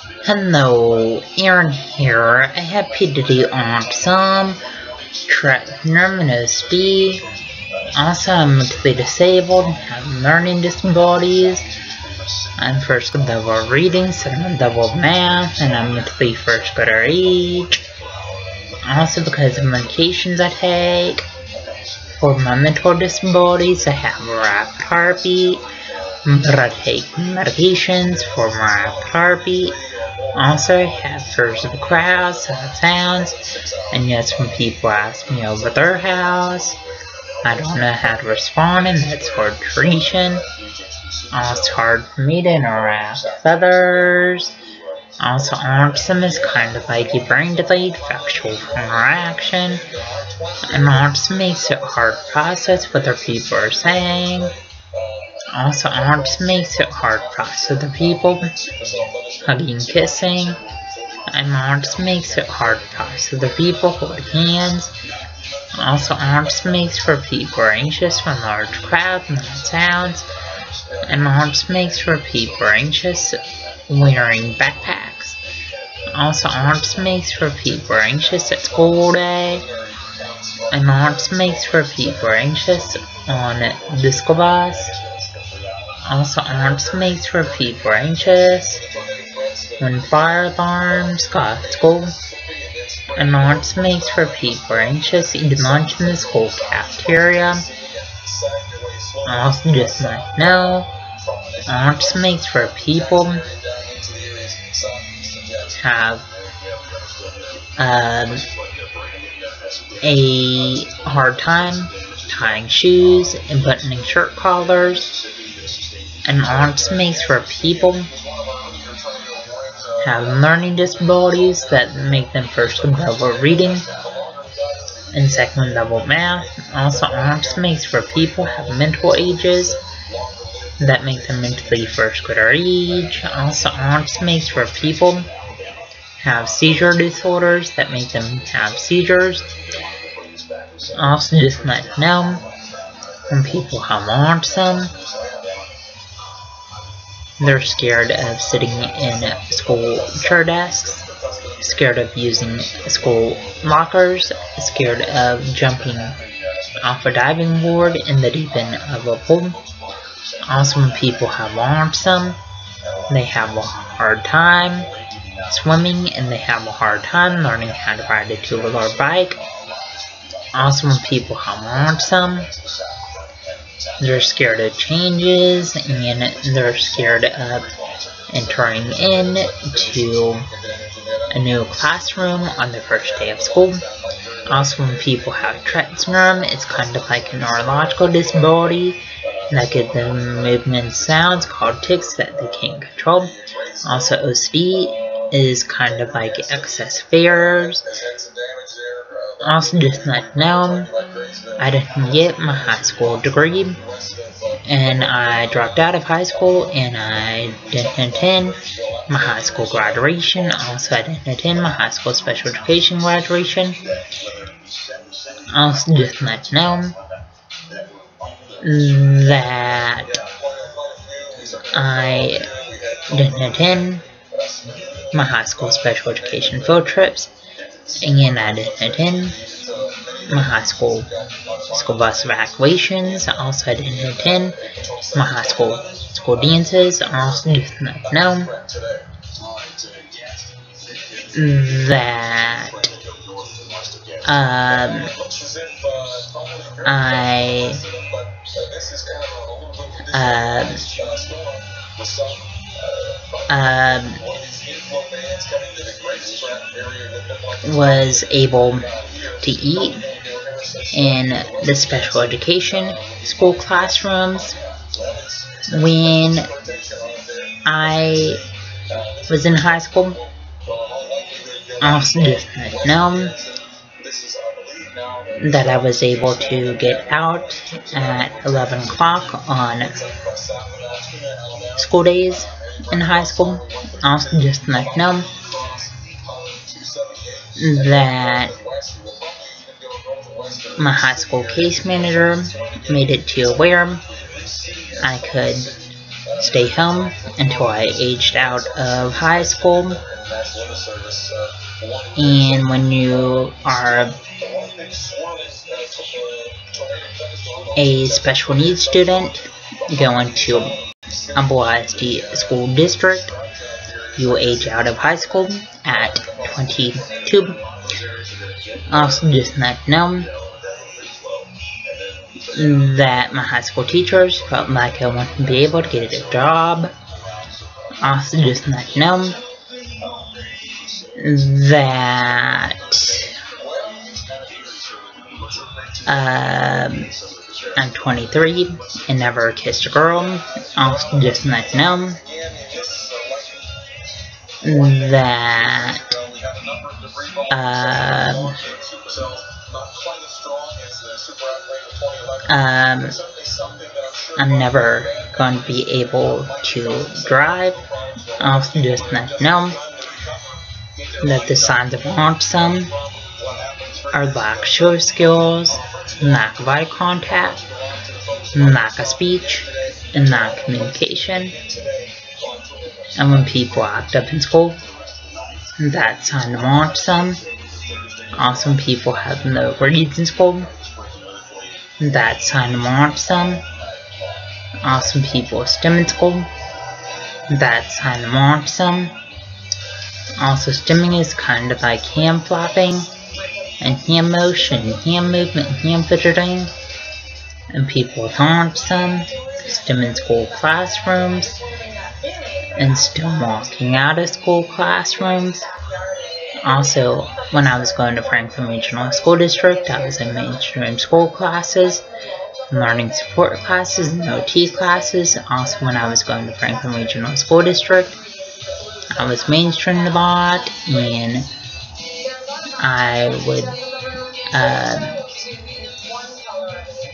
Hello, Aaron here. I have PDD Autism, Terminus B. Also, I'm mentally disabled, have learning disabilities. I'm first level reading, second level math, and I'm mentally first grader age. Also, because of medications I take for my mental disabilities, I have rapid heartbeat, but I take medications for my rapid heartbeat. Also, I have fears of the crowd, sounds, and yes, when people ask me over their house, I don't know how to respond, and that's hard to reach in. Also, it's hard for me to interact with others. Also, autism is kind of like a brain delayed factual interaction, and autism makes it hard to process what other people are saying. Also, autism makes it hard to process other people hugging, kissing, and autism makes it hard to process other people holding hands. Also, autism makes for people who are anxious when large crowds and loud sounds, and autism makes for people who are anxious wearing backpacks. Also, autism makes for people who are anxious at school day, and autism makes for people who are anxious on the school bus. Also, autism makes for people who are anxious when fire alarms go off at school, and autism makes for people who are anxious eating lunch in the school cafeteria. Also, just like know, autism makes for people have a hard time tying shoes and buttoning shirt collars, and autism makes for people have learning disabilities that make them first level reading and second level math. Also, autism makes for people have mental ages that make them mentally first grader age. Also, autism makes for people have seizure disorders that make them have seizures. Also, just let you know, when people have autism, they're scared of sitting in school chair desks, scared of using school lockers, scared of jumping off a diving board in the deep end of a pool. Also, when people have autism, they have a hard time swimming, and they have a hard time learning how to ride a two-wheeler bike. Also, when people have autism, they're scared of changes, and they're scared of entering into a new classroom on their first day of school. Also, when people have Tourette syndrome, it's kind of like a neurological disability that gives them movement sounds called tics that they can't control. Also, OCD is kind of like excess fears. Also, just like now, I didn't get my high school degree, and I dropped out of high school, and I didn't attend my high school graduation. Also, I didn't attend my high school special education graduation. Also, just like now, that I didn't attend my high school special education field trips, and I didn't attend my high school bus evacuations. Also, I didn't attend my high school dances. Also, just not know that I was able to eat in the special education school classrooms when I was in high school. Also, just know that I was able to get out at 11 o'clock on school days in high school. Also, just know that my high school case manager made it to where I could stay home until I aged out of high school. And when you are a special needs student going to a ISD school district, you age out of high school at 22. Also, just not know that my high school teachers felt like I wanted to be able to get a job. Also, just not know that I'm 23 and never kissed a girl. Also, just not know that I'm never going to be able to drive. Also, just not know that the signs of autism are lack of social skills, lack of eye contact, lack of speech, and lack of communication. And when people act up in school, that's sign of autism. Also, when people have no grades in school, that's sign of autism. Also, when people stim in school, that's sign of autism. Also, stimming is kind of like hand flapping and hand motion, hand movement, hand fidgeting. And people with autism stim in school classrooms and still walking out of school classrooms. Also, when I was going to Franklin Regional School District, I was in mainstream school classes, learning support classes, and OT classes. Also, when I was going to Franklin Regional School District, I was mainstreamed a lot, and I would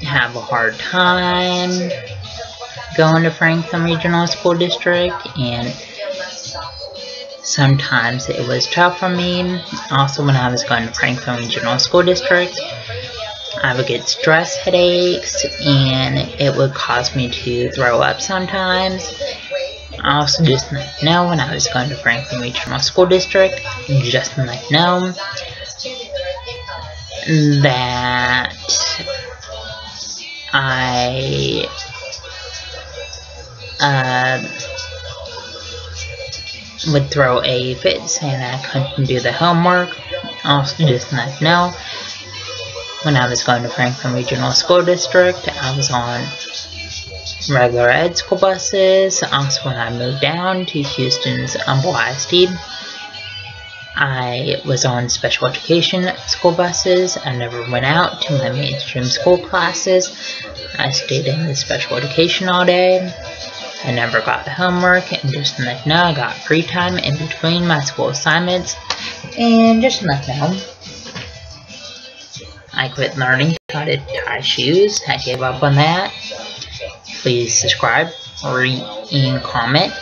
have a hard time going to Franklin Regional School District, and sometimes it was tough for me. Also, when I was going to Franklin Regional School District, I would get stress headaches, and it would cause me to throw up sometimes. I also just know when I was going to Franklin Regional School District, just know that I would throw a fit saying I couldn't do the homework. Also just know when I was going to Franklin Regional School District, I was on regular ed school buses. Also, when I moved down to Houston's ISD, I was on special education school buses. I never went out to my mainstream school classes. I stayed in the special education all day. I never got the homework, and just know I got free time in between my school assignments. And just know I quit learning how to tie shoes. I gave up on that. Please subscribe, rate, and comment.